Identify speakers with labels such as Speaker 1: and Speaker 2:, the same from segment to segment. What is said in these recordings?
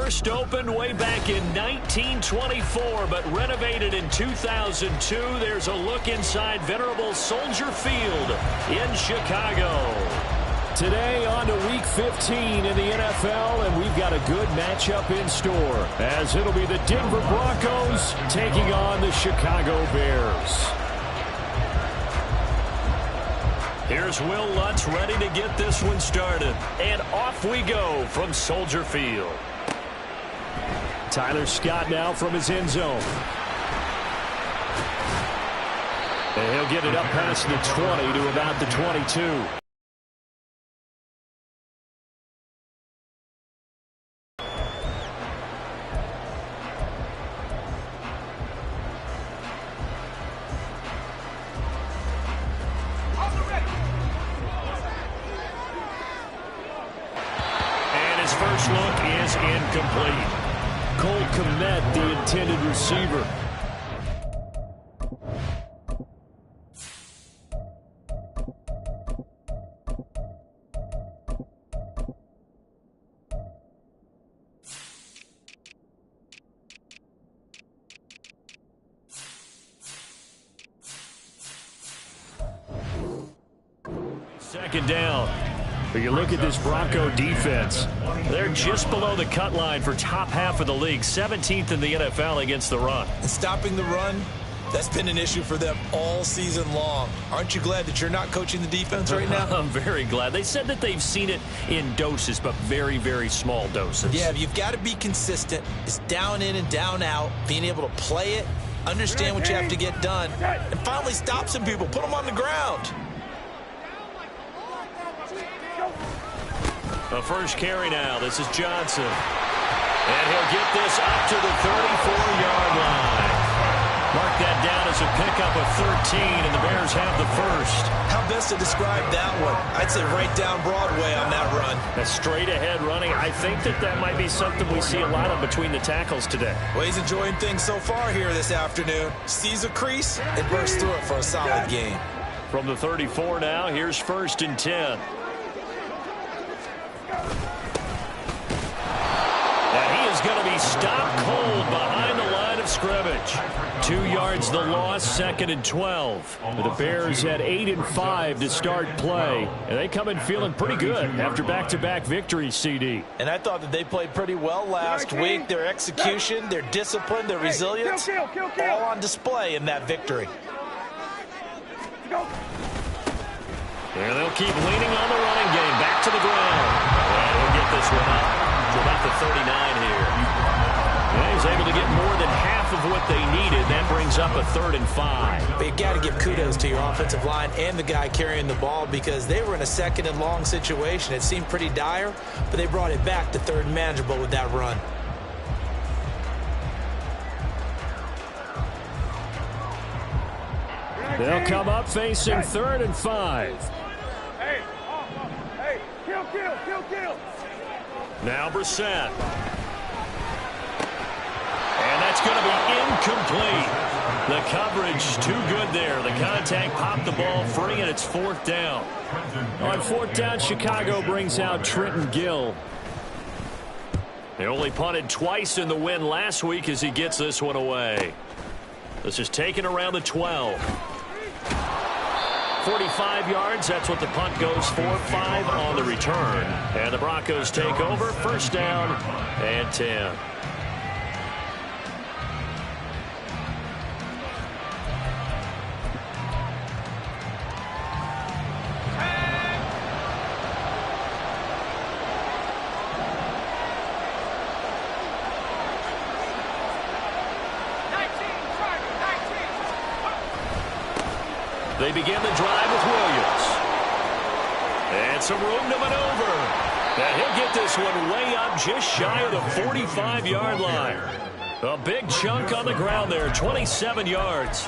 Speaker 1: First opened way back in 1924, but renovated in 2002. There's a look inside venerable Soldier Field in Chicago. Today on to Week 15 in the NFL, and we've got a good matchup in store, as it'll be the Denver Broncos taking on the Chicago Bears. Here's Will Lutz ready to get this one started, and off we go from Soldier Field. Tyler Scott now from his end zone. And he'll get it up past the 20 to about the 22. First look is incomplete. Cole Kmet, the intended receiver. Second down. But you look at this Bronco defense. They're just below the cut line for top half of the league, 17th in the NFL against the run.
Speaker 2: And stopping the run, that's been an issue for them all season long. Aren't you glad that you're not coaching the defense right now?
Speaker 1: I'm very glad. They said that they've seen it in doses, but very, very small doses.
Speaker 2: Yeah, you've got to be consistent. It's down in and down out, being able to play it, understand what you have to get done, and finally stop some people, put them on the ground.
Speaker 1: The first carry now. This is Johnson. And he'll get this up to the 34-yard line. Mark that down as a pickup of 13, and the Bears have the first.
Speaker 2: How best to describe that one? I'd say right down Broadway on that run.
Speaker 1: A straight-ahead running. I think that might be something we see a lot of between the tackles today.
Speaker 2: Well, he's enjoying things so far here this afternoon. Sees a crease and bursts through it for a solid game.
Speaker 1: From the 34 now, here's 1st and 10. And he is going to be stopped cold behind the line of scrimmage. 2 yards the loss, 2nd and 12. The Bears had 8 and 5 to start play, and they come in feeling pretty good after back-to-back victories, CD.
Speaker 2: And I thought that they played pretty well last week. Their execution, their discipline, their resilience, all on display in that victory.
Speaker 1: There they'll keep leaning on the running game. Back to the ground. And we'll get this one up to about the 39 here. And he's able to get more than half of what they needed. That brings up a 3rd and 5.
Speaker 2: But you got to give kudos to your offensive line and the guy carrying the ball, because they were in a 2nd and long situation. It seemed pretty dire, but they brought it back to 3rd and manageable with that run.
Speaker 1: They'll come up facing 3rd and 5. Kill. Now Brissett. And that's going to be incomplete. The coverage too good there. The contact popped the ball free, and it's 4th down. On 4th down, Chicago brings out Trenton Gill. They only punted twice in the win last week as he gets this one away. This is taken around the 12. 45 yards, that's what the punt goes for. 5 on the return. And the Broncos take over. 1st down and 10. They begin the drive with Williams. And some room to maneuver. And he'll get this one way up just shy of the 45-yard line. A big chunk on the ground there, 27 yards.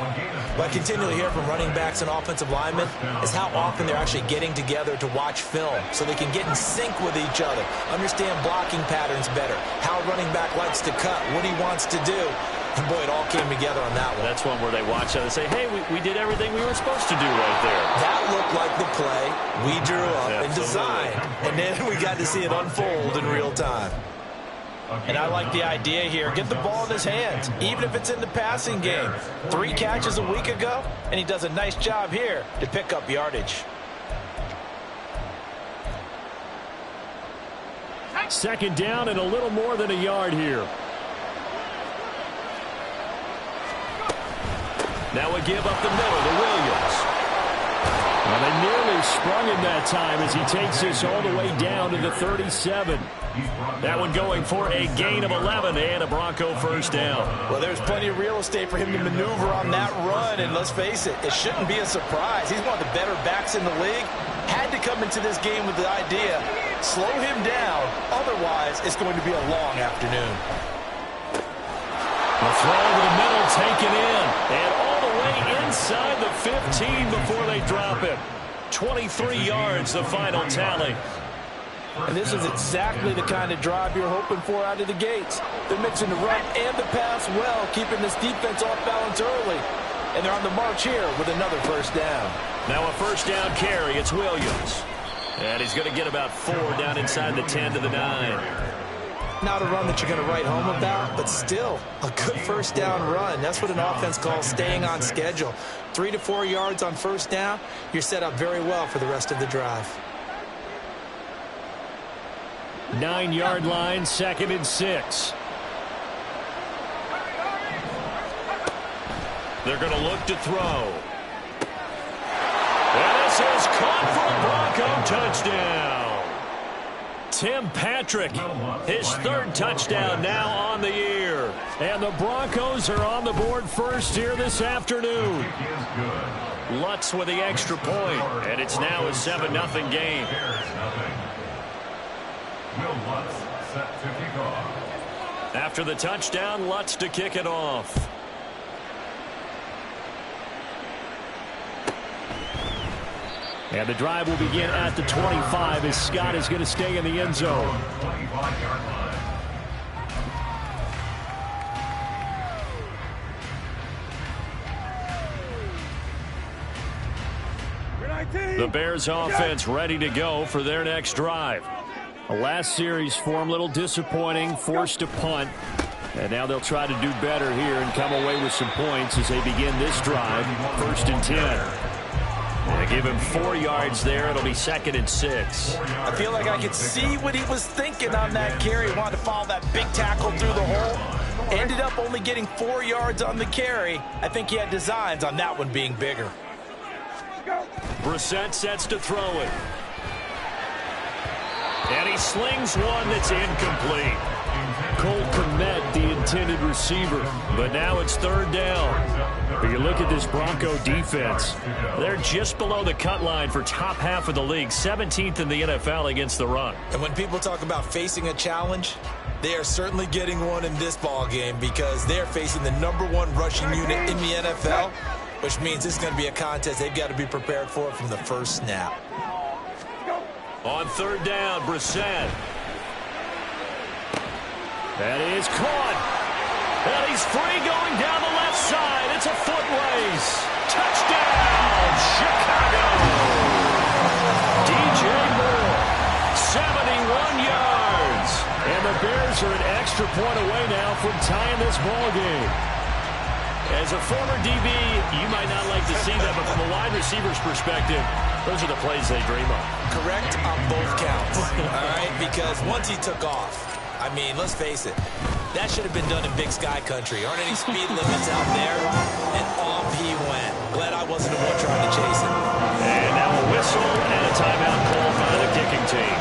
Speaker 2: What I continually hear from running backs and offensive linemen is how often they're actually getting together to watch film so they can get in sync with each other, understand blocking patterns better, how a running back likes to cut, what he wants to do. And, boy, it all came together on that one.
Speaker 1: That's one where they watch out and say, hey, we did everything we were supposed to do right there.
Speaker 2: That looked like the play we drew up and designed. And then we got to see it unfold in real time. And I like the idea here. Get the ball in his hands, even if it's in the passing game. 3 catches a week ago, and he does a nice job here to pick up yardage.
Speaker 1: Second down and a little more than a yard here. Now a give up the middle to Williams. Well, they nearly sprung him that time as he takes this all the way down to the 37. That one going for a gain of 11 and a Bronco first down.
Speaker 2: Well, there's plenty of real estate for him to maneuver on that run, and let's face it, it shouldn't be a surprise. He's one of the better backs in the league. Had to come into this game with the idea, slow him down, otherwise it's going to be a long afternoon.
Speaker 1: The throw over the middle taken in, and all the way inside the 15 before they drop him. 23 yards, the final tally.
Speaker 2: And this is exactly the kind of drive you're hoping for out of the gates. They're mixing the run and the pass well, keeping this defense off balance early. And they're on the march here with another first down.
Speaker 1: Now a first down carry. It's Williams. And he's going to get about 4 down inside the 10 to the 9.
Speaker 2: Not a run that you're going to write home about, but still a good first down run. That's what an offense calls staying on schedule. 3 to 4 yards on first down, you're set up very well for the rest of the drive.
Speaker 1: 9-yard line, 2nd and 6. They're going to look to throw. And this is caught for a Bronco touchdown. Tim Patrick, his 3rd touchdown now on the year. And the Broncos are on the board first here this afternoon. Lutz with the extra point, and it's now a 7-0 game. After the touchdown, Lutz to kick it off. And the drive will begin at the 25 as Scott is going to stay in the end zone. The Bears offense ready to go for their next drive. The last series for them, a little disappointing, forced to punt. And now they'll try to do better here and come away with some points as they begin this drive. 1st and 10. They give him 4 yards there. It'll be 2nd and 6.
Speaker 2: I feel like I could see what he was thinking on that carry. He wanted to follow that big tackle through the hole. Ended up only getting 4 yards on the carry. I think he had designs on that one being bigger.
Speaker 1: Brissett sets to throw it. And he slings one that's incomplete. Cole Kmet, the intended receiver. But now it's 3rd down. But you look at this Bronco defense. They're just below the cut line for top half of the league. 17th in the NFL against the run.
Speaker 2: And when people talk about facing a challenge, they are certainly getting one in this ball game because they're facing the #1 rushing unit in the NFL, which means this is going to be a contest they've got to be prepared for from the first snap.
Speaker 1: On 3rd down, Brissett. That is caught. And he's free going down the left side. It's a foot race. Touchdown, Chicago. DJ Moore, 71 yards. And the Bears are an extra point away now from tying this ball game. As a former DB, you might not like to see that, but from a wide receiver's perspective, those are the plays they dream of.
Speaker 2: Correct on both counts, all right? Because once he took off, I mean, let's face it, that should have been done in Big Sky Country. Aren't any speed limits out there? And off he went. Glad I wasn't the one trying to chase him.
Speaker 1: And now a whistle and a timeout called by the kicking team.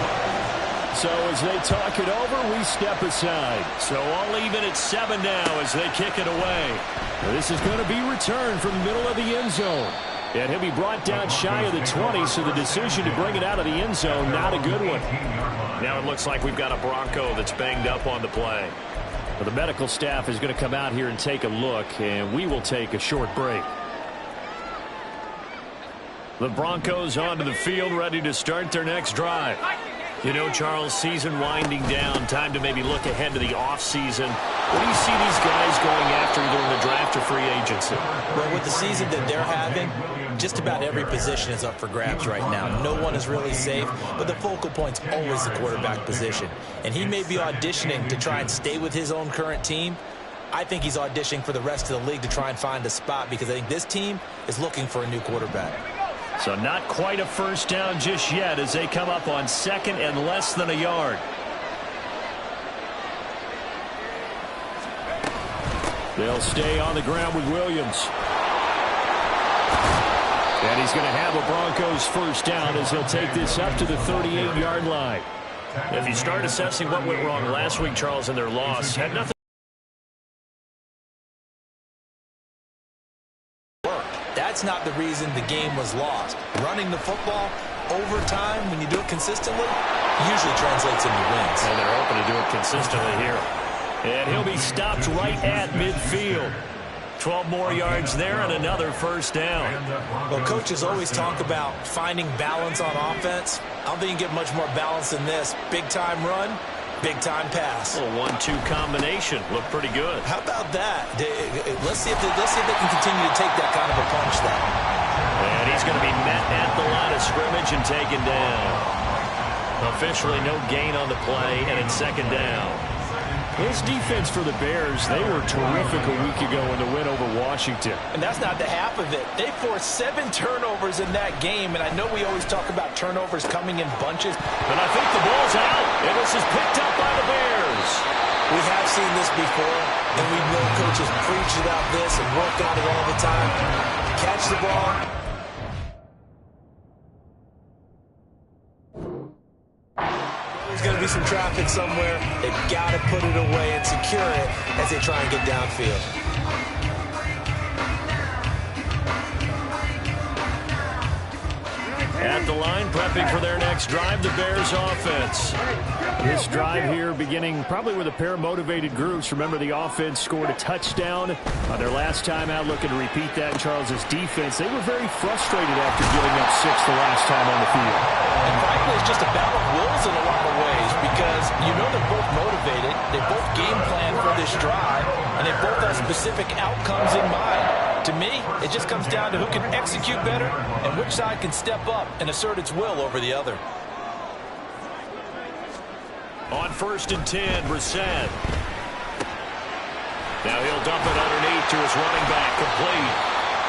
Speaker 1: So as they talk it over, we step aside. So I'll leave it at 7 now as they kick it away. This is going to be returned from the middle of the end zone. And he'll be brought down shy of the 20, so the decision to bring it out of the end zone, not a good one. Now it looks like we've got a Bronco that's banged up on the play. Well, the medical staff is going to come out here and take a look, and we will take a short break. The Broncos onto the field, ready to start their next drive. You know, Charles, season winding down, time to maybe look ahead to the offseason. What do you see these guys going after after either in the draft or free agency.
Speaker 2: Well, with the season that they're having, just about every position is up for grabs right now. No one is really safe, but the focal point's always the quarterback position. And he may be auditioning to try and stay with his own current team. I think he's auditioning for the rest of the league to try and find a spot because I think this team is looking for a new quarterback.
Speaker 1: So not quite a first down just yet as they come up on second and less than a yard. They'll stay on the ground with Williams. And he's going to have a Broncos first down as he'll take this up to the 38-yard line. If you start assessing what went wrong last week, Charles, in their loss, had nothing.
Speaker 2: That's not the reason the game was lost. Running the football over time, when you do it consistently, usually translates into wins.
Speaker 1: And they're hoping to do it consistently here. And he'll be stopped right at midfield. 12 more yards there and another first down.
Speaker 2: Well, coaches always talk about finding balance on offense. I don't think you get much more balance than this. Big-time run, big-time pass.
Speaker 1: A 1-2 combination. Looked pretty good.
Speaker 2: How about that? Let's see if they can continue to take that kind of a punch then.
Speaker 1: And he's going to be met at the line of scrimmage and taken down. Officially no gain on the play, and it's second down. This defense for the Bears, they were terrific a week ago in the win over Washington.
Speaker 2: And that's not the half of it. They forced 7 turnovers in that game, and I know we always talk about turnovers coming in bunches.
Speaker 1: But I think the ball's out, and this is picked up by the Bears.
Speaker 2: We have seen this before, and we know coaches preach about this and work on it all the time. Catch the ball. There's going to be some traffic somewhere. They've got to put it away and secure it as they try and get downfield.
Speaker 1: At the line, prepping for their next drive, the Bears offense. This drive here beginning probably with a pair of motivated groups. Remember, the offense scored a touchdown on their last time out, looking to repeat that in Charles's defense. They were very frustrated after giving up 6 the last time on the field.
Speaker 2: And frankly, it's just a battle of wills in a lot of ways because you know they're both motivated. They both game plan for this drive, and they both have specific outcomes in mind. To me, it just comes down to who can execute better and which side can step up and assert its will over the other.
Speaker 1: On 1st and 10, Brissett. Now he'll dump it underneath to his running back, complete.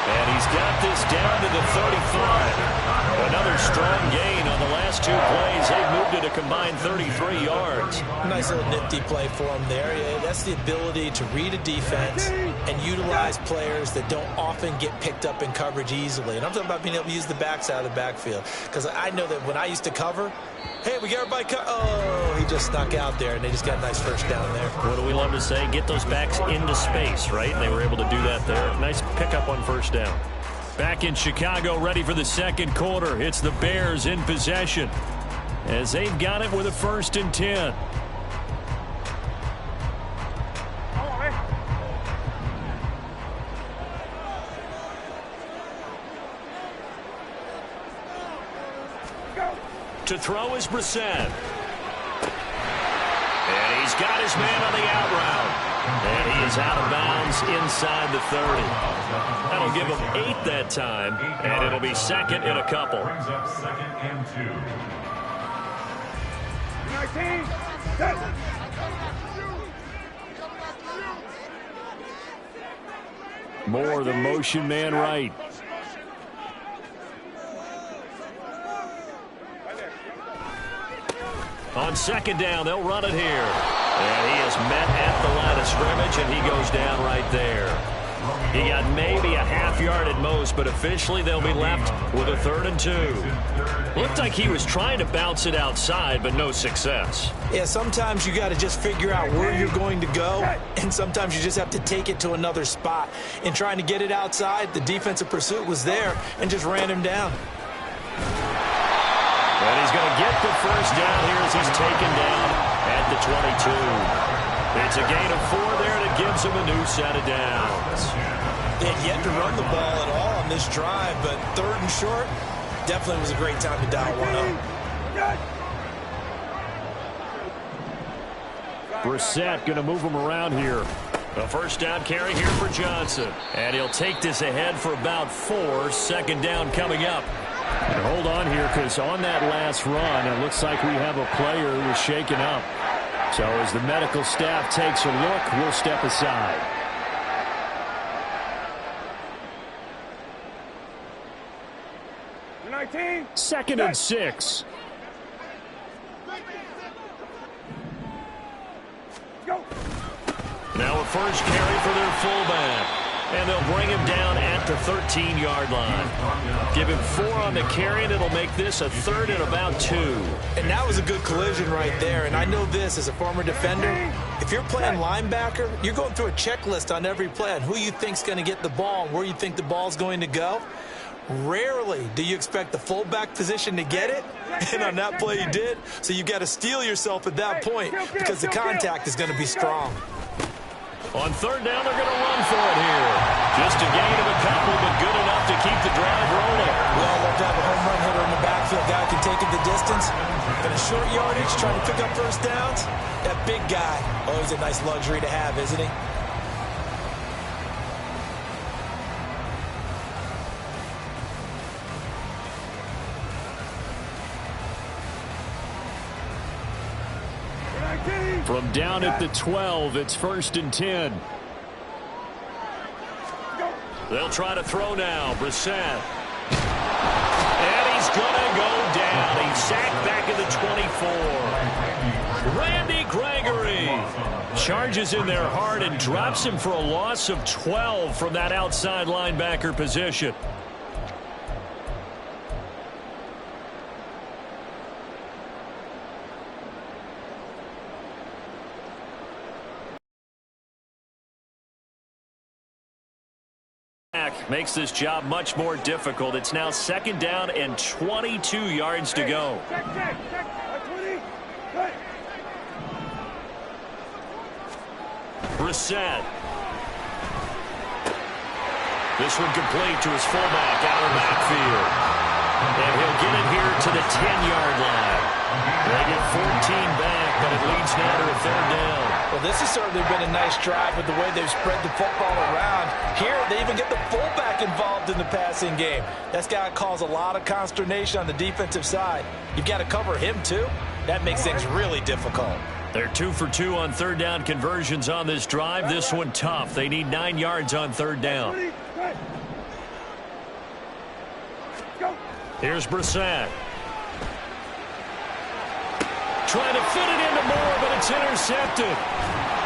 Speaker 1: And he's got this down to the 35. Another strong gain on the last 2 plays. They've moved it a combined 33 yards.
Speaker 2: Nice little nifty play for him there. Yeah, that's the ability to read a defense and utilize players that don't often get picked up in coverage easily. And I'm talking about being able to use the backside of the backfield. Because I know that when I used to cover, hey, we got everybody oh, he just snuck out there, and they just got a nice first down there.
Speaker 1: What do we love to say? Get those backs into space, right? And they were able to do that there. Nice pickup on first down. Back in Chicago, ready for the second quarter. It's the Bears in possession as they've got it with a 1st and 10. To throw is Brissett. And he's got his man on the out route. And he is out of bounds inside the 30. That'll give him 8 that time, and it'll be second and a couple. Moore, the motion man right. On 2nd down, they'll run it here. And he is met at the line of scrimmage, and he goes down right there. He got maybe a half yard at most, but officially they'll be left with a 3rd and 2. Looked like he was trying to bounce it outside, but no success.
Speaker 2: Yeah, sometimes you got to just figure out where you're going to go, and sometimes you just have to take it to another spot. In trying to get it outside, the defensive pursuit was there and just ran him down.
Speaker 1: And he's going to get the first down here as he's taken down at the 22. It's a gain of 4 there that gives him a new set of downs.
Speaker 2: They had yet to run the ball at all on this drive, but 3rd and short definitely was a great time to dial one up.
Speaker 1: Brissett going to move him around here. A first down carry here for Johnson. And he'll take this ahead for about 4. Second down coming up.
Speaker 3: And hold on here, because on that last run, it looks like we have a player who was shaken up. So as the medical staff takes a look, we'll step aside. Second and 6.
Speaker 1: Now a first carry for their fullback. And they'll bring him down at the 13-yard line. Give him 4 on the carry, and it'll make this a 3rd and about 2.
Speaker 2: And that was a good collision right there. And I know this as a former defender. If you're playing linebacker, you're going through a checklist on every play on who you think's going to get the ball and where you think the ball's going to go. Rarely do you expect the fullback position to get it. And on that play, you did. So you've got to steel yourself at that point because the contact is going to be strong.
Speaker 1: On 3rd down, they're going to run for it here. Just a gain of a couple, but good enough to keep the drive rolling.
Speaker 2: Well, love to have a home run hitter in the backfield. Guy can take it the distance. In a short yardage, trying to pick up first downs. That big guy, always a nice luxury to have, isn't he?
Speaker 3: From down at the 12, it's 1st and 10.
Speaker 1: They'll try to throw now. Brissett. And he's going to go down. He's sacked back at the 24. Randy Gregory charges in there hard and drops him for a loss of 12 from that outside linebacker position. Makes this job much more difficult. It's now 2nd down and 22 yards to go. Brissett. This one complete to his fullback out of backfield. And he'll get it here to the 10-yard line. They get 14 back, but it leads now to a 3rd down.
Speaker 2: Well, this has certainly been a nice drive with the way they've spread the football around. Here, they even get the fullback involved in the passing game. That's got to cause a lot of consternation on the defensive side. You've got to cover him, too. That makes things really difficult.
Speaker 1: They're 2 for 2 on 3rd down conversions on this drive. This one tough. They need 9 yards on 3rd down. Here's Brissett. Trying to fit it into Moore, but it's intercepted.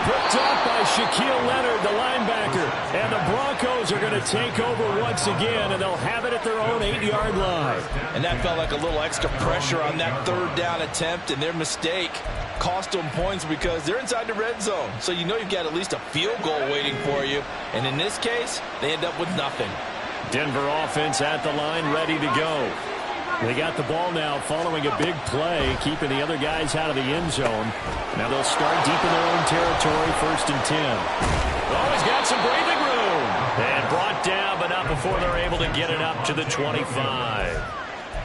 Speaker 1: Picked up by Shaquille Leonard, the linebacker. And the Broncos are going to take over once again, and they'll have it at their own 8-yard line.
Speaker 2: And that felt like a little extra pressure on that 3rd down attempt, and their mistake cost them points because they're inside the red zone. So you know you've got at least a field goal waiting for you. And in this case, they end up with nothing.
Speaker 3: Denver offense at the line, ready to go. They got the ball now following a big play, keeping the other guys out of the end zone. Now they'll start deep in their own territory, 1st and 10.
Speaker 1: Oh, he's got some breathing room. And brought down, but not before they're able to get it up to the 25.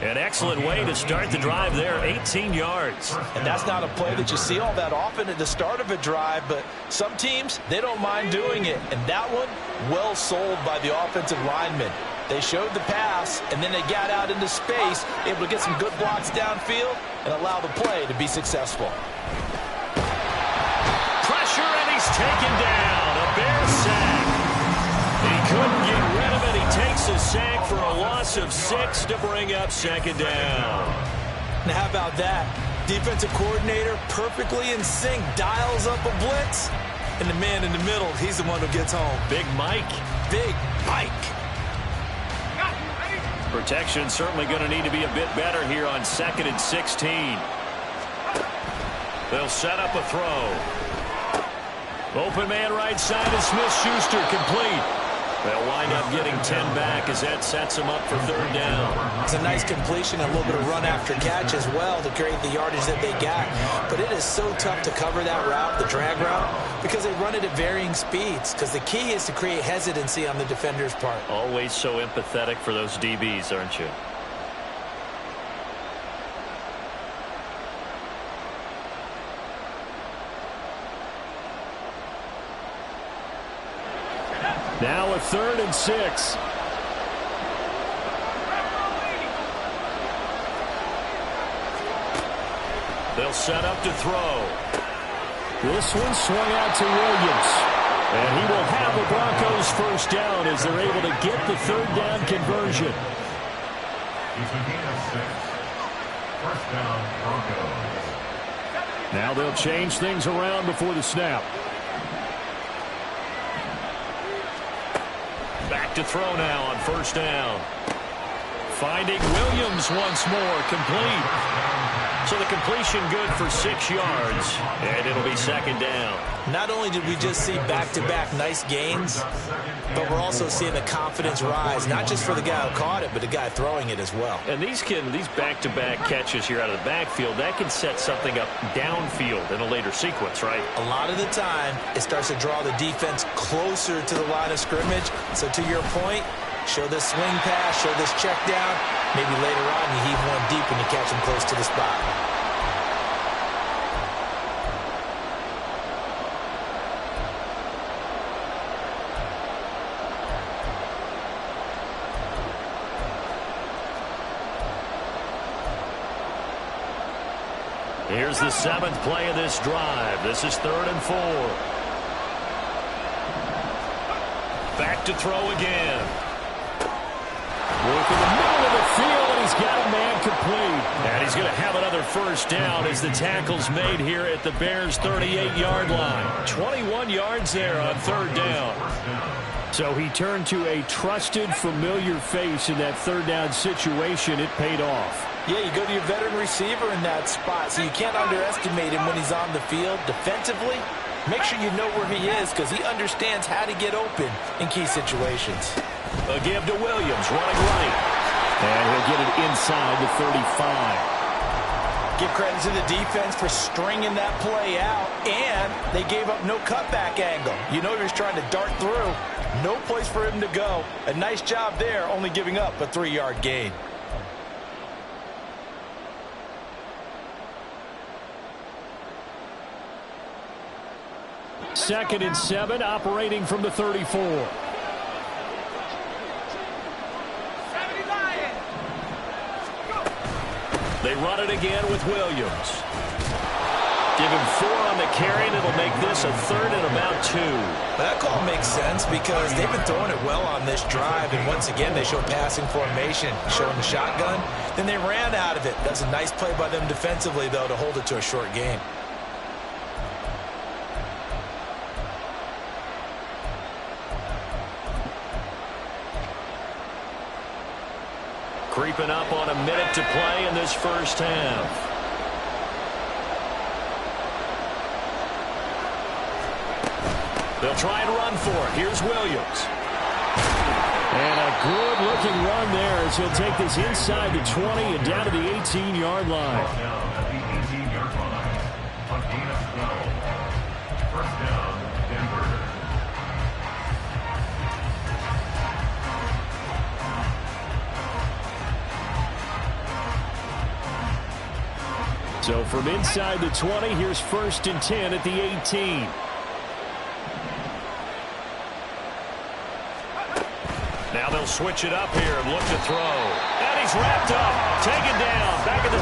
Speaker 1: An excellent way to start the drive there, 18 yards.
Speaker 2: And that's not a play that you see all that often at the start of a drive, but some teams, they don't mind doing it. And that one, well sold by the offensive lineman. They showed the pass, and then they got out into space, able to get some good blocks downfield and allow the play to be successful.
Speaker 1: Pressure, and he's taken down. A Bear sack. He couldn't get rid of it. He takes a sack for a loss of 6 to bring up 2nd down.
Speaker 2: Now, how about that? Defensive coordinator perfectly in sync, dials up a blitz, and the man in the middle, he's the one who gets home.
Speaker 1: Big Mike.
Speaker 2: Big Mike.
Speaker 1: Protection certainly going to need to be a bit better here on 2nd and 16. They'll set up a throw. Open man right side is Smith-Schuster, complete. They'll wind up getting 10 back as that sets them up for 3rd down.
Speaker 2: It's a nice completion, a little bit of run after catch as well to create the yardage that they got. But it is so tough to cover that route, the drag route, because they run it at varying speeds. Because the key is to create hesitancy on the defender's part.
Speaker 1: Always so empathetic for those DBs, aren't you?
Speaker 3: Now a 3rd and 6.
Speaker 1: They'll set up to throw.
Speaker 3: This one swung out to Williams. And he will have the Broncos first down as they're able to get the 3rd down conversion.
Speaker 4: First down, Broncos.
Speaker 3: Now they'll change things around before the snap.
Speaker 1: Back to throw now on first down. Finding Williams once more, complete. So the completion good for 6 yards, and it'll be 2nd down.
Speaker 2: Not only did we just see back-to-back nice gains, but we're also seeing the confidence rise, not just for the guy who caught it, but the guy throwing it as well.
Speaker 1: And these back-to-back catches here out of the backfield, that can set something up downfield in a later sequence, right?
Speaker 2: A lot of the time, it starts to draw the defense closer to the line of scrimmage. So to your point, show this swing pass, show this check down. Maybe later on you heave one deep when you catch him close to the spot.
Speaker 1: Here's the 7th play of this drive. This is 3rd and 4. Back to throw again.
Speaker 3: Work in the middle of the field, and he's got a man complete.
Speaker 1: And he's going to have another first down as the tackle's made here at the Bears' 38-yard line. 21 yards there on 3rd down.
Speaker 3: So he turned to a trusted, familiar face in that 3rd down situation. It paid off.
Speaker 2: Yeah, you go to your veteran receiver in that spot, so you can't underestimate him when he's on the field. Defensively, make sure you know where he is because he understands how to get open in key situations.
Speaker 1: A give to Williams, running right.
Speaker 3: And he'll get it inside the 35.
Speaker 2: Give credit to the defense for stringing that play out, and they gave up no cutback angle. You know he was trying to dart through. No place for him to go. A nice job there, only giving up a 3-yard gain.
Speaker 3: Second and 7, operating from the 34.
Speaker 1: They run it again with Williams. Give him 4 on the carry, and it'll make this a 3rd and about 2.
Speaker 2: That call makes sense because they've been throwing it well on this drive, and once again they show passing formation, showing the shotgun. Then they ran out of it. That's a nice play by them defensively, though, to hold it to a short gain.
Speaker 1: Creeping up on a minute to play in this first half. They'll try and run for it. Here's Williams.
Speaker 3: And a good-looking run there as he'll take this inside the 20 and down to the 18-yard line.
Speaker 4: First down, Denver.
Speaker 3: So from inside the 20, here's 1st and 10 at the 18.
Speaker 1: Now they'll switch it up here and look to throw. And he's wrapped up, taken down, back at the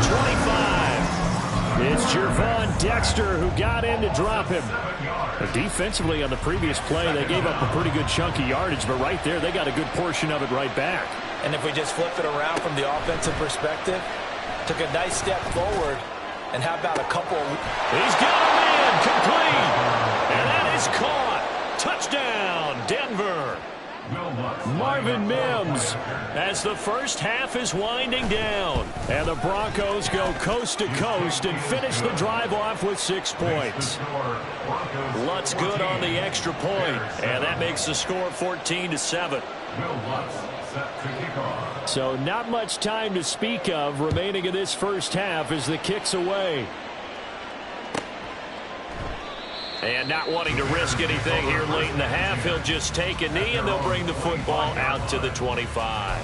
Speaker 1: 25.
Speaker 3: It's Gervon Dexter who got in to drop him. Defensively on the previous play, they gave up a pretty good chunk of yardage, but right there, they got a good portion of it right back.
Speaker 2: And if we just flip it around from the offensive perspective, took a nice step forward. And how about a couple?
Speaker 1: He's got a man complete. And that is caught. Touchdown, Denver.
Speaker 3: Marvin Mims.
Speaker 1: As the first half is winding down.
Speaker 3: And the Broncos go coast to coast and finish the drive off with 6 points.
Speaker 1: Lutz good on the extra point. And that makes the score 14-7.
Speaker 3: So not much time to speak of remaining in this first half as the kick's away.
Speaker 1: And not wanting to risk anything here late in the half, he'll just take a knee and they'll bring the football out to the 25.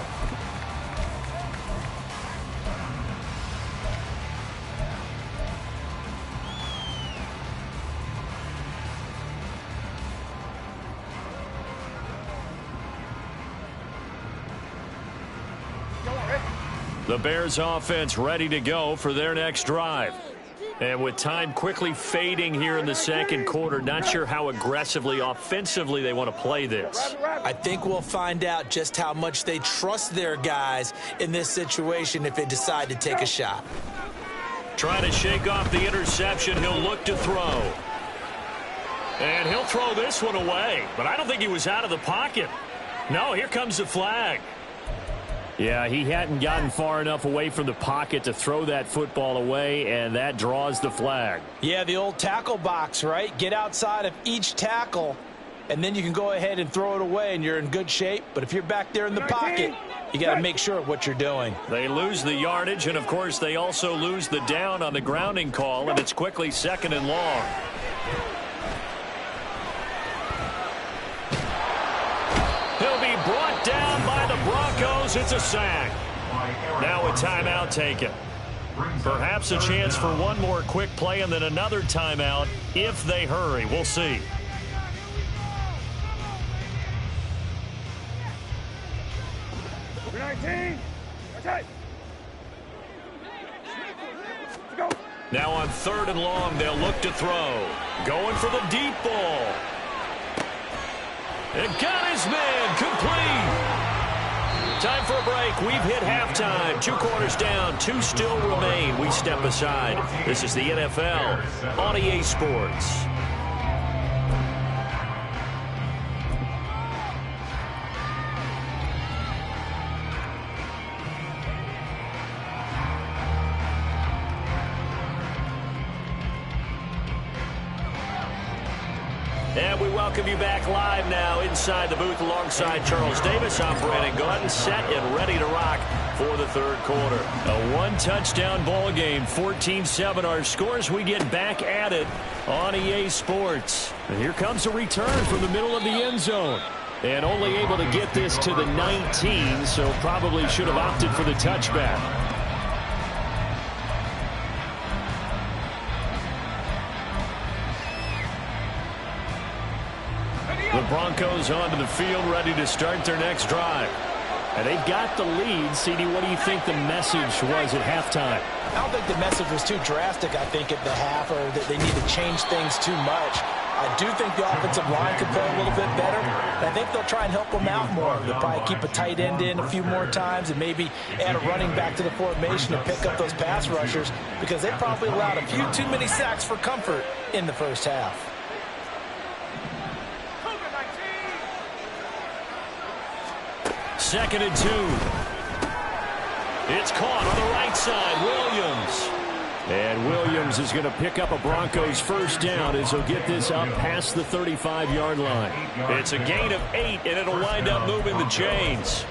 Speaker 1: The Bears offense ready to go for their next drive. And with time quickly fading here in the second quarter, not sure how aggressively, offensively they want to play this.
Speaker 2: I think we'll find out just how much they trust their guys in this situation if they decide to take a shot.
Speaker 1: Trying to shake off the interception, he'll look to throw. And he'll throw this one away, but I don't think he was out of the pocket. No, here comes the flag.
Speaker 3: Yeah, he hadn't gotten far enough away from the pocket to throw that football away, and that draws the flag.
Speaker 2: Yeah, the old tackle box, right? Get outside of each tackle, and then you can go ahead and throw it away, and you're in good shape. But if you're back there in the pocket, you got to make sure of what you're doing.
Speaker 1: They lose the yardage, and, of course, they also lose the down on the grounding call, and it's quickly 2nd and long. He'll be brought down by the Broncos. It's a sack. Now a timeout taken. Perhaps a chance for one more quick play and then another timeout if they hurry. We'll see. Now on 3rd and long, they'll look to throw. Going for the deep ball. And got his man complete. Time for a break. We've hit halftime. 2 quarters down. 2 still remain. We step aside. This is the NFL on EA Sports. And we welcome you back live now inside the booth alongside Charles Davis. I'm Brandon Gaudin, set and ready to rock for the 3rd quarter. A 1-touchdown ball game, 14-7 our scores. We get back at it on EA Sports. And here comes a return from the middle of the end zone. And only able to get this to the 19, so probably should have opted for the touchback. The Broncos onto the field, ready to start their next drive. And they've got the lead. CD, what do you think the message was at halftime?
Speaker 2: I don't think the message was too drastic, I think, at the half, or that they need to change things too much. I do think the offensive line could play a little bit better. And I think they'll try and help them out more. They'll probably keep a tight end in a few more times and maybe add a running back to the formation to pick up those pass rushers, because they probably allowed a few too many sacks for comfort in the first half.
Speaker 1: 2nd and 2. It's caught on the right side. Williams.
Speaker 3: And Williams is going to pick up a Broncos first down as he'll get this up past the 35-yard line.
Speaker 1: It's a gain of 8, and it'll wind up moving the chains.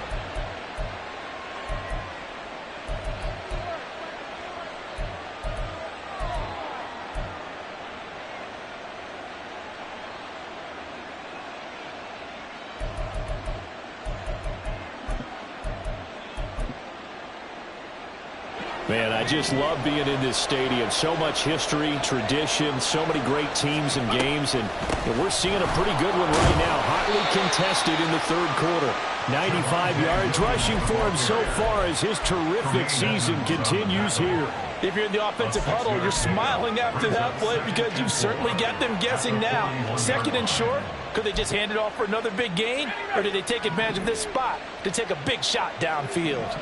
Speaker 3: Man, I just love being in this stadium. So much history, tradition, so many great teams and games, and we're seeing a pretty good one right now. Hotly contested in the 3rd quarter. 95 yards rushing for him so far as his terrific season continues here.
Speaker 2: If you're in the offensive huddle, you're smiling after that play because you've certainly got them guessing now. 2nd and short, could they just hand it off for another big gain, or did they take advantage of this spot to take a big shot downfield?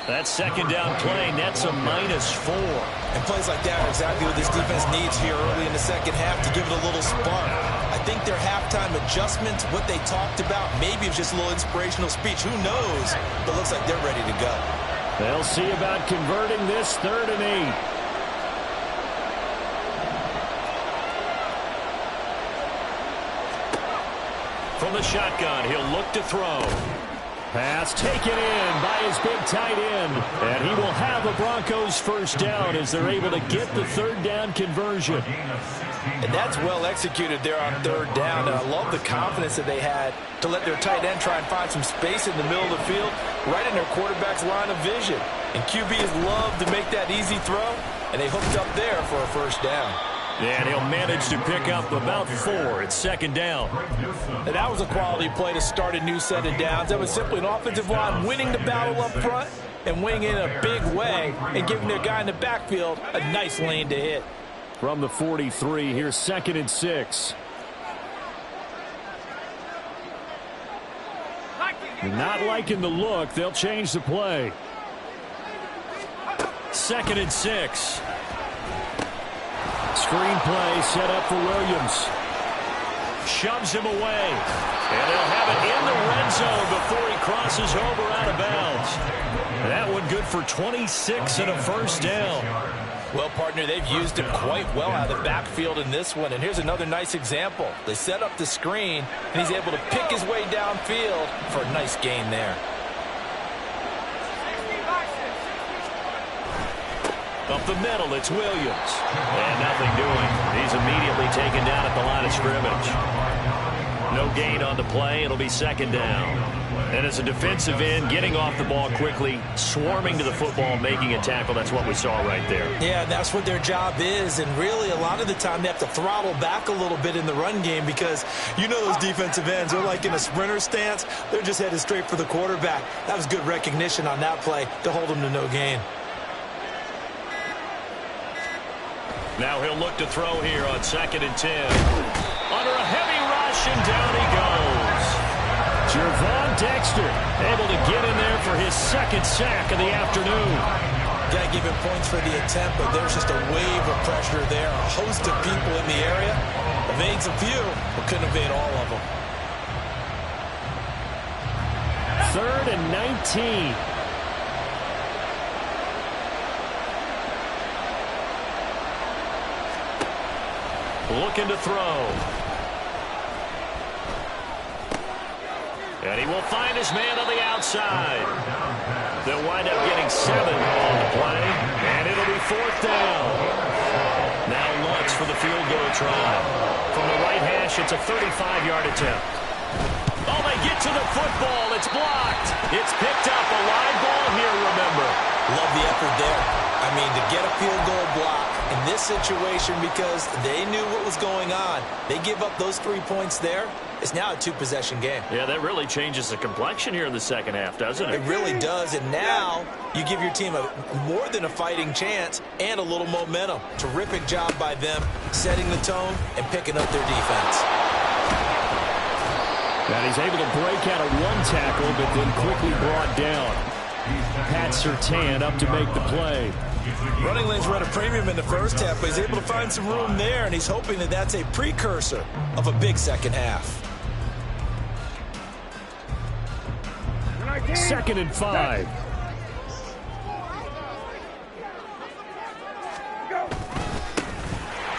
Speaker 1: That 2nd down play nets a -4.
Speaker 2: And plays like that are exactly what this defense needs here early in the second half to give it a little spark. I think their halftime adjustments, what they talked about, maybe it's just a little inspirational speech. Who knows? But it looks like they're ready to go.
Speaker 3: They'll see about converting this 3rd and 8.
Speaker 1: From the shotgun, he'll look to throw.
Speaker 3: Pass taken in by his big tight end. And he will have a Broncos first down as they're able to get the 3rd down conversion.
Speaker 2: And that's well executed there on 3rd down. And I love the confidence that they had to let their tight end try and find some space in the middle of the field. right in their quarterback's line of vision. And QBs love to make that easy throw, and they hooked up there for a first down.
Speaker 3: And he'll manage to pick up about 4. It's second down.
Speaker 2: And that was a quality play to start a new set of downs. That was simply an offensive line winning the battle up front and winning in a big way and giving their guy in the backfield a nice lane to hit.
Speaker 3: From the 43, here's 2nd and 6. Not liking the look. They'll change the play. 2nd and 6. Screen play set up for Williams. Shoves him away. And they'll have it in the red zone before he crosses over out of bounds. That one good for 26 and a first down.
Speaker 2: Well, partner, they've used him quite well out of the backfield in this one. And here's another nice example. They set up the screen, and he's able to pick his way downfield for a nice gain there.
Speaker 3: Up the middle, it's Williams. And nothing doing. He's immediately taken down at the line of scrimmage. No gain on the play. It'll be second down. And as a defensive end, getting off the ball quickly, swarming to the football, making a tackle, that's what we saw right there.
Speaker 2: Yeah, that's what their job is. And really, a lot of the time, they have to throttle back a little bit in the run game because you know those defensive ends, they're like in a sprinter stance. They're just headed straight for the quarterback. That was good recognition on that play to hold them to no gain.
Speaker 3: Now he'll look to throw here on 2nd and 10. Under a heavy rush, and down he goes. Gervon Dexter able to get in there for his 2nd sack of the afternoon.
Speaker 2: Got to give him points for the attempt, but there's just a wave of pressure there. A host of people in the area. Evades a few, but couldn't evade all of them.
Speaker 3: 3rd and 19. Looking to throw. And he will find his man on the outside. They'll wind up getting 7 on the play. And it'll be 4th down. Now Lutz for the field goal try. From the right hash, it's a 35-yard attempt. Oh, they get to the football. It's blocked. It's picked up. A live ball here, remember.
Speaker 2: Love the effort there. I mean, to get a field goal block in this situation because they knew what was going on. They give up those 3 points there. It's now a 2-possession game.
Speaker 3: Yeah, that really changes the complexion here in the second half, doesn't it?
Speaker 2: It really does. And now you give your team more than a fighting chance and a little momentum. Terrific job by them setting the tone and picking up their defense.
Speaker 3: And he's able to break out of 1 tackle, but then quickly brought down. Pat Surtain up to make the play.
Speaker 2: Running lanes run a premium in the first half, but he's able to find some room there, and he's hoping that that's a precursor of a big second half.
Speaker 3: 2nd and 5.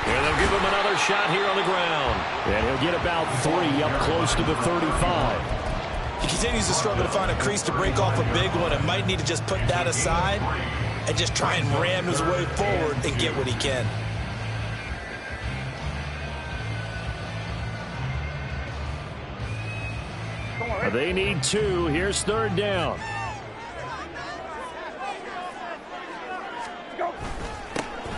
Speaker 3: And they'll give him another shot here on the ground. And he'll get about 3 up close to the 35.
Speaker 2: He continues to struggle to find a crease to break off a big one and might need to just put that aside and just try and ram his way forward and get what he can.
Speaker 3: They need 2. Here's 3rd down.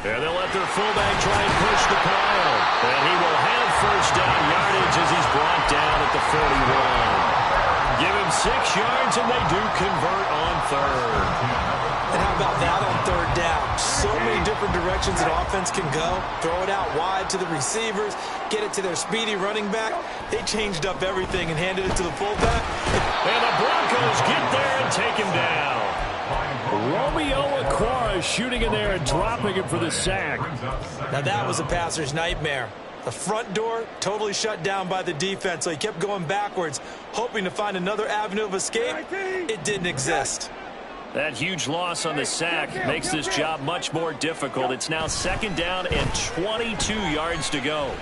Speaker 3: And they'll let their fullback try and push the pile. And he will have first down yardage as he's brought down at the 41. Give him 6 yards, and they do convert on 3rd.
Speaker 2: And how about that on 3rd down? So many different directions an offense can go. Throw it out wide to the receivers, get it to their speedy running back. They changed up everything and handed it to the fullback.
Speaker 3: And the Broncos get there and take him down. Romeo Okwara shooting in there and dropping him for the sack.
Speaker 2: Now that was a passer's nightmare. The front door totally shut down by the defense, so he kept going backwards, hoping to find another avenue of escape. It didn't exist.
Speaker 3: That huge loss on the sack makes this job much more difficult. It's now 2nd down and 22 yards to go.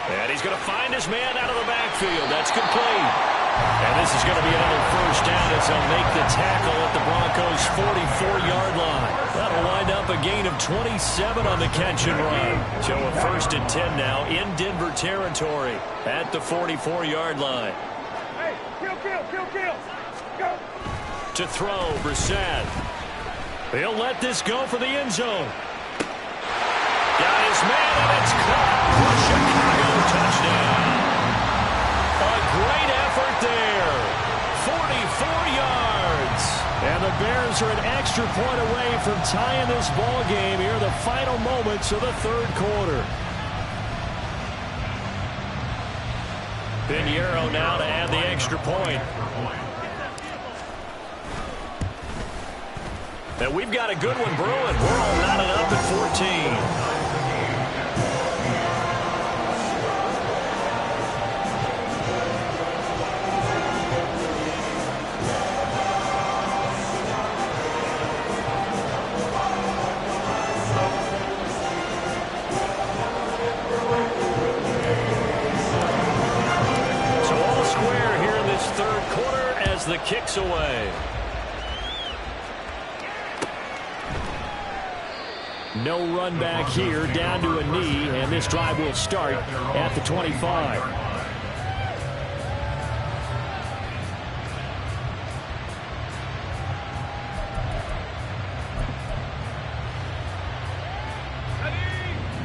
Speaker 3: And he's going to find his man out of the backfield. That's complete.
Speaker 1: And this is going to be another first down as they'll make the tackle at the Broncos' 44-yard line. That'll wind up a gain of 27 on the catch and run. So a 1st and 10 now in Denver territory at the 44-yard line.
Speaker 5: Hey, kill. Go.
Speaker 1: To throw, Brissett. He'll let this go for the end zone. Got his man, and it's caught for Chicago. Touchdown. A great effort there. 44 yards. And the Bears are an extra point away from tying this ball game here in the final moments of the third quarter. Pinheiro now to add the extra point. And we've got a good one brewing. We're all knotted up at 14. The kicks away. No run back here, down to a knee, and this drive will start at the 25.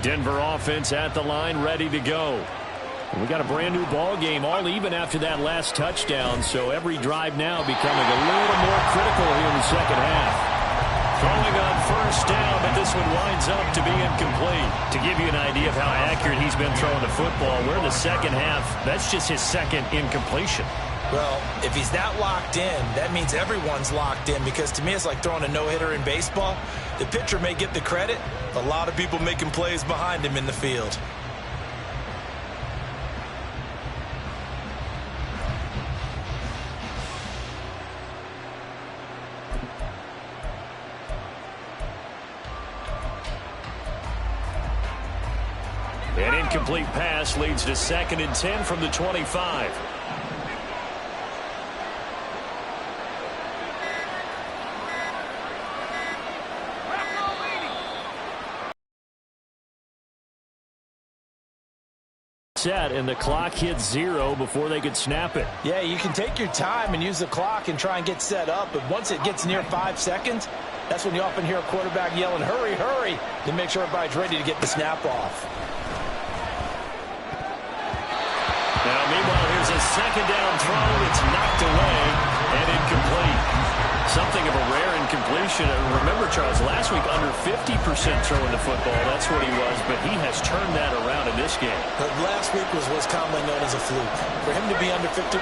Speaker 1: Denver offense at the line, ready to go. We got a brand new ball game, all even after that last touchdown, so every drive now becoming a little more critical here in the second half. Throwing on first down, but this one winds up to be incomplete. To give you an idea of how accurate he's been throwing the football, we're in the second half. That's just his second incompletion.
Speaker 2: Well, if he's that locked in, that means everyone's locked in, because to me it's like throwing a no-hitter in baseball. The pitcher may get the credit, a lot of people making plays behind him in the field.
Speaker 1: An incomplete pass leads to 2nd and 10 from the 25. Set, and the clock hits 0 before they could snap it.
Speaker 2: Yeah, you can take your time and use the clock and try and get set up, but once it gets near 5 seconds, that's when you often hear a quarterback yelling, hurry, hurry, to make sure everybody's ready to get the snap off.
Speaker 1: Now, meanwhile, here's a 2nd down throw. It's knocked away and incomplete. Something of a rare incompletion. Remember, Charles, last week under 50% throwing the football. That's what he was, but he has turned that around in this game.
Speaker 2: But last week was what's commonly known as a fluke. For him to be under 50%,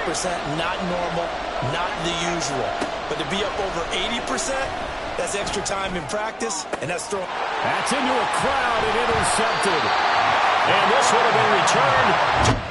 Speaker 2: not normal, not the usual. But to be up over 80%, that's extra time in practice, and that's throwing.
Speaker 1: That's into a crowd and intercepted. And this would have been returned.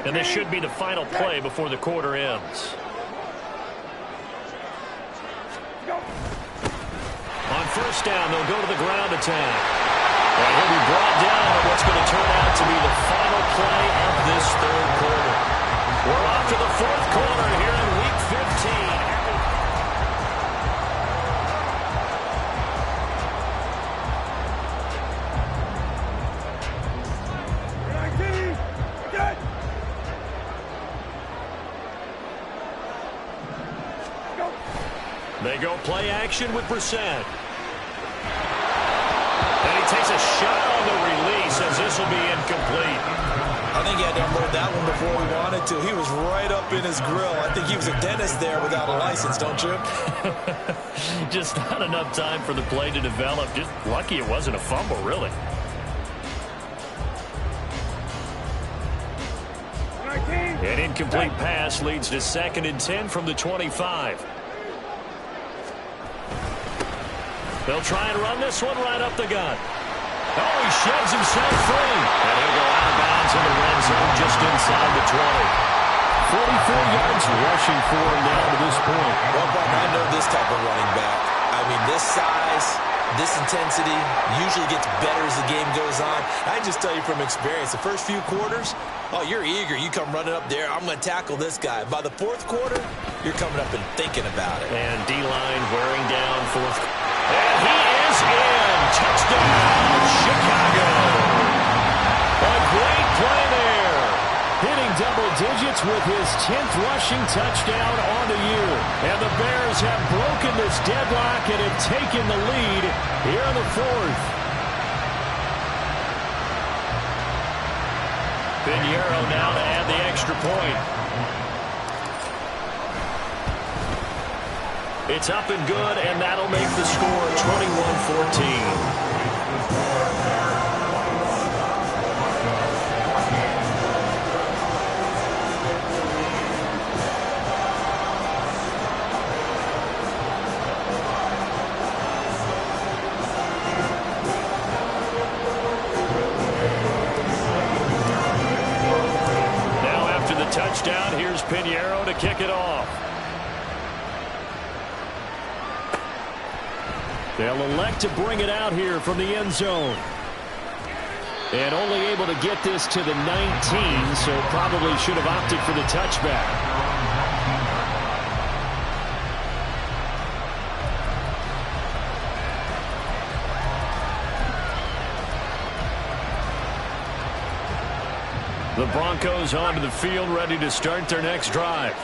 Speaker 1: And this should be the final play before the quarter ends. On first down, they'll go to the ground attack. And he'll be brought down on what's going to turn out to be the final play of this third quarter. We're off to the fourth quarter here in Week 15. They go play action with Brissett. And he takes a shot on the release as this will be incomplete.
Speaker 2: I think he had to unload that one before he wanted to. He was right up in his grill. I think he was a dentist there without a license, don't you?
Speaker 1: Just not enough time for the play to develop. Just lucky it wasn't a fumble, really. An incomplete pass leads to 2nd and 10 from the 25. They'll try and run this one right up the gut. Oh, he sheds himself free. And he'll go out of bounds in the red zone just inside the 20. 44 yards rushing for him now to this point.
Speaker 2: Well, Bob, I know this type of running back. I mean, this size, this intensity usually gets better as the game goes on. I just tell you from experience, the first few quarters, oh, you're eager. You come running up there. I'm going to tackle this guy. By the 4th quarter, you're coming up and thinking about it.
Speaker 1: And D-line wearing down 4th. And he is in. Touchdown, Chicago. A great play there. Hitting double digits with his 10th rushing touchdown on the year. And the Bears have broken this deadlock and have taken the lead here in the 4th. Pinheiro now to add the extra point. It's up and good, and that'll make the score 21-14. Now after the touchdown, here's Pinheiro to kick it off. They'll elect to bring it out here from the end zone. And only able to get this to the 19, so probably should have opted for the touchback. The Broncos onto the field, ready to start their next drive.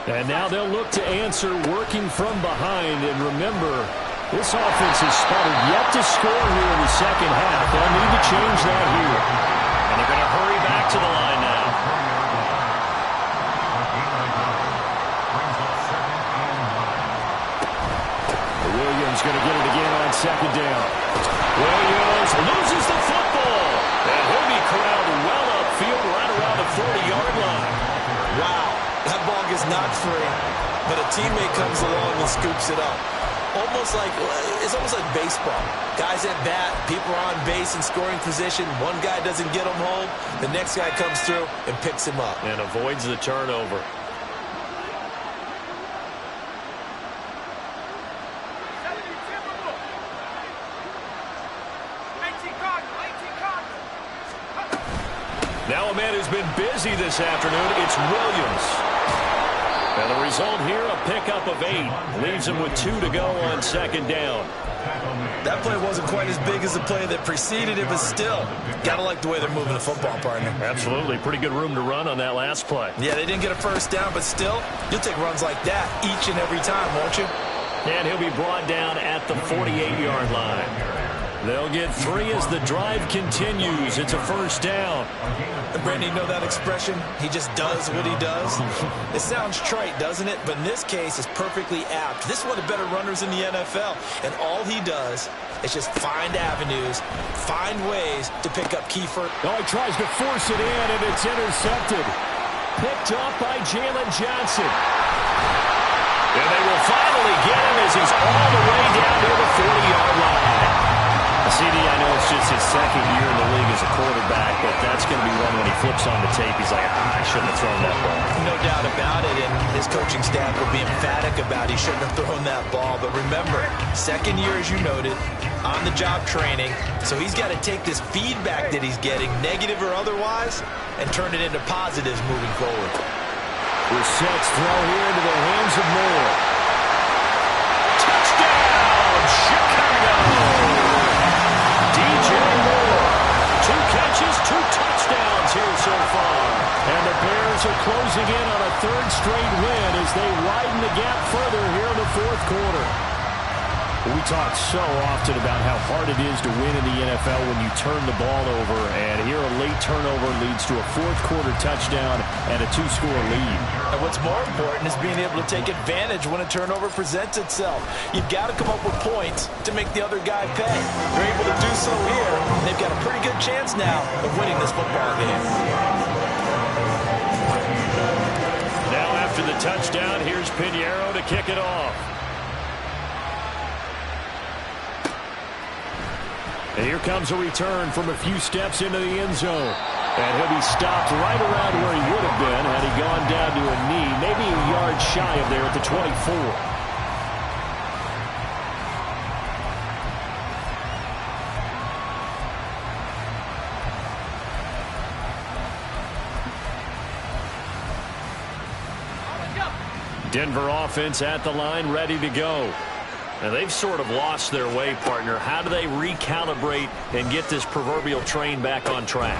Speaker 1: And now they'll look to answer working from behind. And remember, this offense has sputtered yet to score here in the second half. They'll need to change that here. And they're going to hurry back to the line now. Williams going to get it again on 2nd down. Williams loses the football. And he'll be corralled well upfield right around the 40-yard line.
Speaker 2: Wow, that ball gets knocked free, but a teammate comes along and scoops it up. It's almost like baseball. Guys at bat, people are on base in scoring position. One guy doesn't get him home. The next guy comes through and picks him up.
Speaker 1: And avoids the turnover. Now a man who's been busy this afternoon, it's Williams. And the result here, a pickup of 8. Leaves him with 2 to go on 2nd down.
Speaker 2: That play wasn't quite as big as the play that preceded it, but still, gotta like the way they're moving the football, partner.
Speaker 1: Absolutely. Pretty good room to run on that last play.
Speaker 2: Yeah, they didn't get a first down, but still, you'll take runs like that each and every time, won't you?
Speaker 1: And he'll be brought down at the 48-yard line. They'll get 3 as the drive continues. It's a first down.
Speaker 2: And Brandon, you know that expression? He just does what he does? It sounds trite, doesn't it? But in this case, it's perfectly apt. This is one of the better runners in the NFL. And all he does is just find avenues, find ways to pick up key first.
Speaker 1: Oh, he tries to force it in, and it's intercepted. Picked up by Jalen Johnson. And they will finally get him as he's all the way down near the 40-yard line. CD, I know it's just his 2nd year in the league as a quarterback, but that's going to be one when he flips on the tape. He's like, I shouldn't have thrown that ball.
Speaker 2: No doubt about it, and his coaching staff will be emphatic about he shouldn't have thrown that ball. But remember, 2nd year, as you noted, on-the-job training, so he's got to take this feedback that he's getting, negative or otherwise, and turn it into positives moving forward.
Speaker 1: Brissett's throw here into the hands of Moore. Touchdown, Chicago! DJ Moore, 2 catches, 2 touchdowns here so far. And the Bears are closing in on a 3rd straight win as they widen the gap further here in the 4th quarter.
Speaker 3: We talk so often about how hard it is to win in the NFL when you turn the ball over, and here a late turnover leads to a fourth-quarter touchdown and a two-score lead.
Speaker 2: And what's more important is being able to take advantage when a turnover presents itself. You've got to come up with points to make the other guy pay. They're able to do so here. They've got a pretty good chance now of winning this football game.
Speaker 3: Now after the touchdown, here's Pinheiro to kick it off. And here comes a return from a few steps into the end zone. And he'll be stopped right around where he would have been had he gone down to a knee, maybe a yard shy of there at the 24. Denver offense at the line, ready to go.
Speaker 1: Now, they've sort of lost their way, partner. How do they recalibrate and get this proverbial train back on track?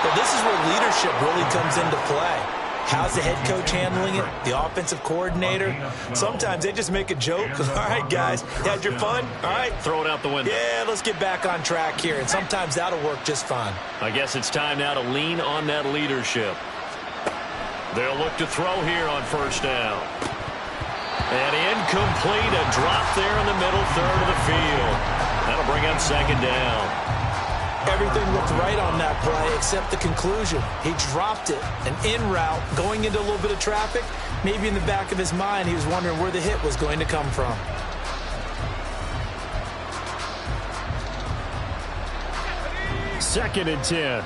Speaker 2: Well, this is where leadership really comes into play. How's the head coach handling it? The offensive coordinator? Sometimes they just make a joke. All right, guys, you had your fun? All right.
Speaker 1: Throw it out the window.
Speaker 2: Yeah, let's get back on track here. And sometimes that'll work just fine.
Speaker 1: I guess it's time now to lean on that leadership. They'll look to throw here on first down. And incomplete, a drop there in the middle third of the field. That'll bring up second down.
Speaker 2: Everything looked right on that play except the conclusion. He dropped it, an in route, going into a little bit of traffic. Maybe in the back of his mind, he was wondering where the hit was going to come from.
Speaker 3: Second and 10.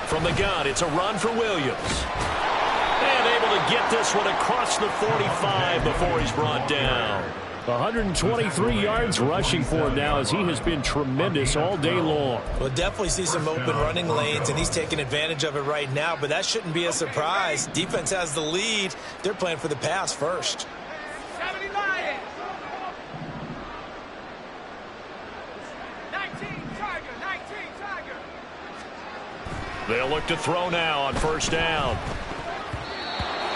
Speaker 1: From the gun, it's a run for Williams. And able to get this one across the 45 before he's brought down.
Speaker 3: 123 yards rushing for him now as he has been tremendous all day long.
Speaker 2: We'll definitely see some open running lanes, and he's taking advantage of it right now, but that shouldn't be a surprise. Defense has the lead. They're playing for the pass first.
Speaker 5: 19 Tiger.
Speaker 1: They'll look to throw now on first down.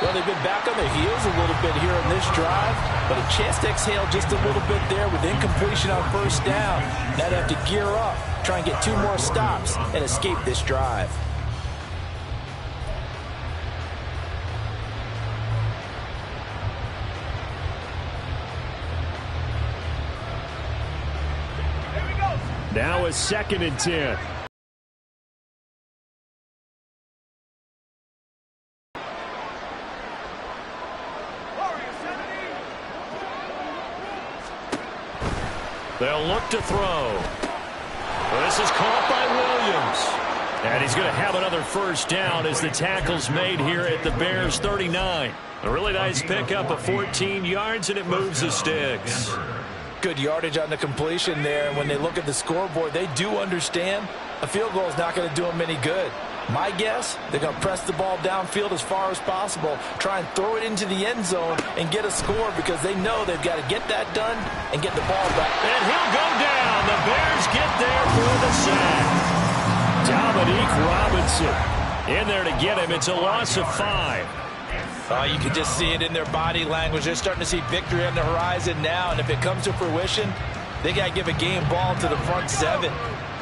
Speaker 2: Well, they've been back on their heels a little bit here in this drive, but a chance to exhale just a little bit there with incompletion on first down. Now they have to gear up, try and get 2 more stops, and escape this drive.
Speaker 3: Now a second and 10.
Speaker 1: They'll look to throw. This is caught by Williams.
Speaker 3: And he's going to have another first down as the tackle's made here at the Bears 39.
Speaker 1: A really nice pickup of 14 yards, and it moves the sticks.
Speaker 2: Good yardage on the completion there. And when they look at the scoreboard, they do understand a field goal is not going to do them any good. My guess, they're going to press the ball downfield as far as possible, try and throw it into the end zone and get a score because they know they've got to get that done and get the ball back.
Speaker 1: And he'll go down. The Bears get there for the sack.
Speaker 3: Dominique Robinson in there to get him. It's a loss of 5.
Speaker 2: You can just see it in their body language. They're starting to see victory on the horizon now, and if it comes to fruition, they got to give a game ball to the front 7.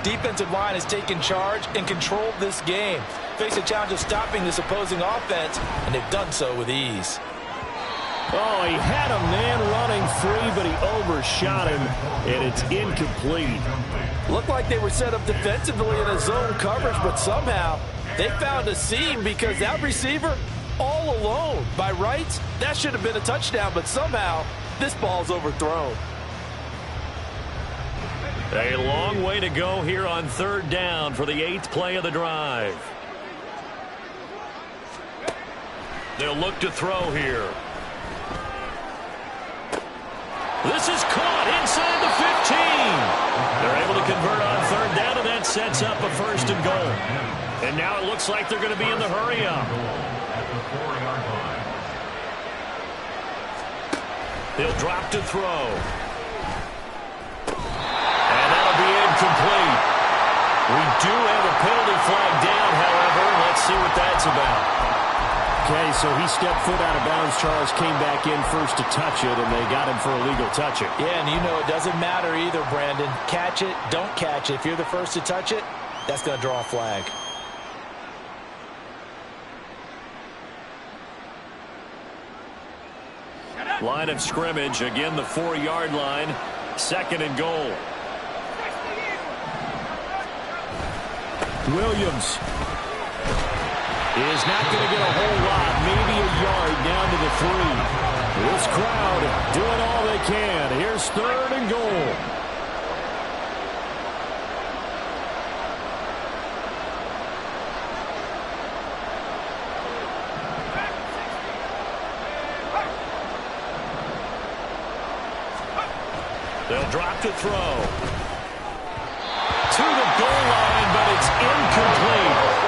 Speaker 2: Defensive line has taken charge and controlled this game. Face a challenge of stopping this opposing offense, and they've done so with ease.
Speaker 3: Oh, he had a man running free, but he overshot him, and it's incomplete.
Speaker 2: Looked like they were set up defensively in a zone coverage, but somehow they found a seam because that receiver all alone. By rights, that should have been a touchdown, but somehow this ball's overthrown.
Speaker 1: A long way to go here on third down for the 8th play of the drive. They'll look to throw here. This is caught inside the 15. They're able to convert on third down, and that sets up a first and goal. And now it looks like they're going to be in the hurry up. They'll drop to throw. Incomplete. We do have a penalty flag down, however. Let's see what that's about.
Speaker 3: Okay, so he stepped foot out of bounds. Charles came back in first to touch it, and they got him for a legal touching.
Speaker 2: Yeah, and you know it doesn't matter either, Brandon. Catch it, don't catch it. If you're the first to touch it, that's going to draw a flag.
Speaker 1: Line of scrimmage, again the 4-yard line. 2nd and goal.
Speaker 3: Williams is not going to get a whole lot, maybe a yard down to the 3. This crowd doing all they can. Here's 3rd and goal.
Speaker 1: They'll drop to throw. To the goal line, but it's incomplete.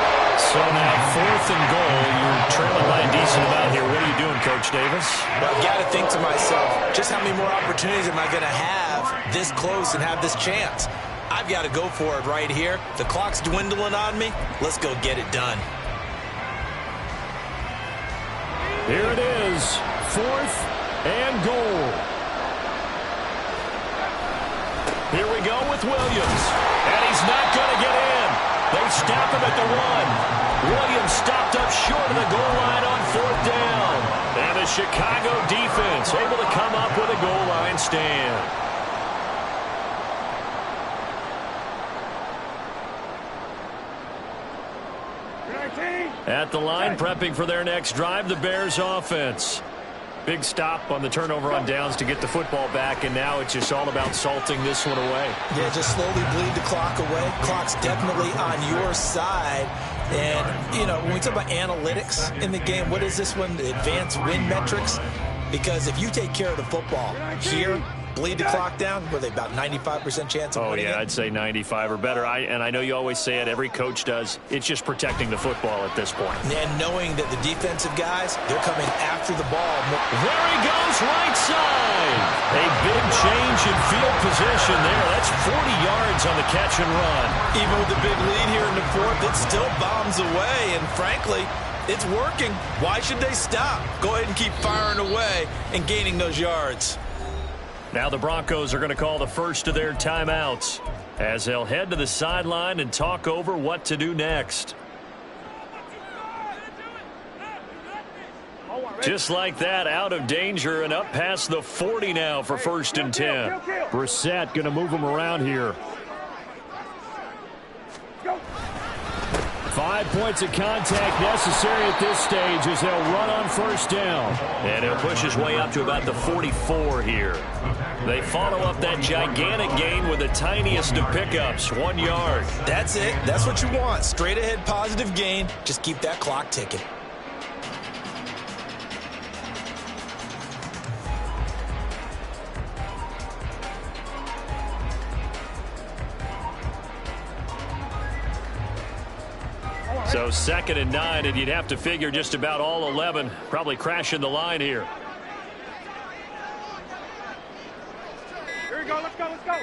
Speaker 1: So now 4th and goal. You're trailing by a decent amount here. What are you doing, Coach Davis?
Speaker 2: Well, I've got to think to myself, just how many more opportunities am I going to have this close and have this chance? I've got to go for it right here. The clock's dwindling on me. Let's go get it done.
Speaker 3: Here it is, 4th and goal.
Speaker 1: Here we go with Williams. And he's not going to get in. They stop him at the 1. Williams stopped up short of the goal line on 4th down. And the Chicago defense able to come up with a goal line stand.
Speaker 3: At the line, prepping for their next drive, the Bears offense. Big stop on the turnover on downs to get the football back, and now it's just all about salting this one away.
Speaker 2: Yeah, just slowly bleed the clock away. Clock's definitely on your side. And, you know, when we talk about analytics in the game, what is this one? The advanced win metrics? Because if you take care of the football here, bleed the clock down, were they about 95% chance of winning it?
Speaker 3: I'd say 95 or better. And I know you always say it, every coach does. It's just protecting the football at this point.
Speaker 2: And knowing that the defensive guys, they're coming after the ball.
Speaker 1: There he goes, right side. A big change in field position there. That's 40 yards on the catch and run.
Speaker 2: Even with the big lead here in the 4th, it still bombs away. And frankly, it's working. Why should they stop? Go ahead and keep firing away and gaining those yards.
Speaker 1: Now the Broncos are going to call the first of their timeouts as they'll head to the sideline and talk over what to do next. Just like that, out of danger and up past the 40 now for 1st and 10.
Speaker 3: Brissett going to move them around here. 5 points of contact necessary at this stage as they'll run on 1st down.
Speaker 1: And he'll push his way up to about the 44 here. They follow up that gigantic gain with the tiniest of pickups, 1 yard.
Speaker 2: That's it. That's what you want. Straight ahead positive gain. Just keep that clock ticking.
Speaker 1: So 2nd and 9, and you'd have to figure just about all 11 probably crashing the line here.
Speaker 5: Here we go, let's go, let's go.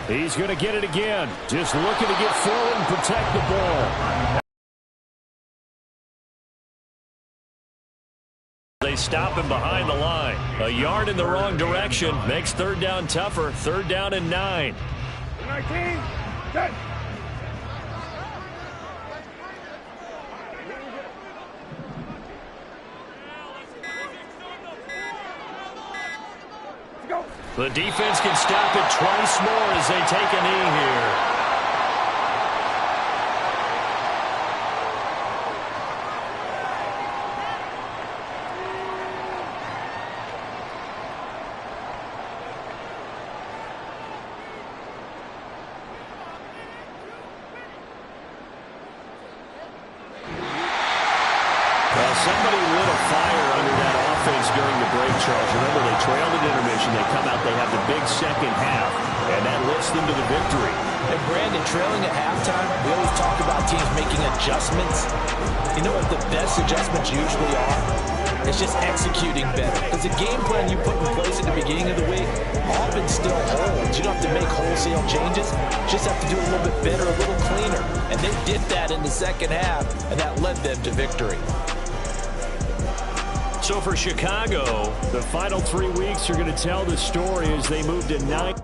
Speaker 3: He's going to get it again. Just looking to get forward and protect the ball.
Speaker 1: They stop him behind the line. A yard in the wrong direction makes 3rd down tougher. 3rd down and 9.
Speaker 5: 19, 10.
Speaker 1: The defense can stop it twice more as they take a knee here.
Speaker 3: Well, somebody lit a fire under that offense during the break, Charles. Remember, they trailed at intermission. They come out, they have the big second half, and that lifts them to the victory.
Speaker 2: And Brandon, trailing at halftime, we always talk about teams making adjustments. You know what the best adjustments usually are? It's just executing better. Because the game plan you put in place at the beginning of the week often still holds. You don't have to make wholesale changes. You just have to do it a little bit better, a little cleaner. And they did that in the second half, and that led them to victory.
Speaker 1: So for Chicago,
Speaker 3: the final 3 weeks are going to tell the story as they move to 9.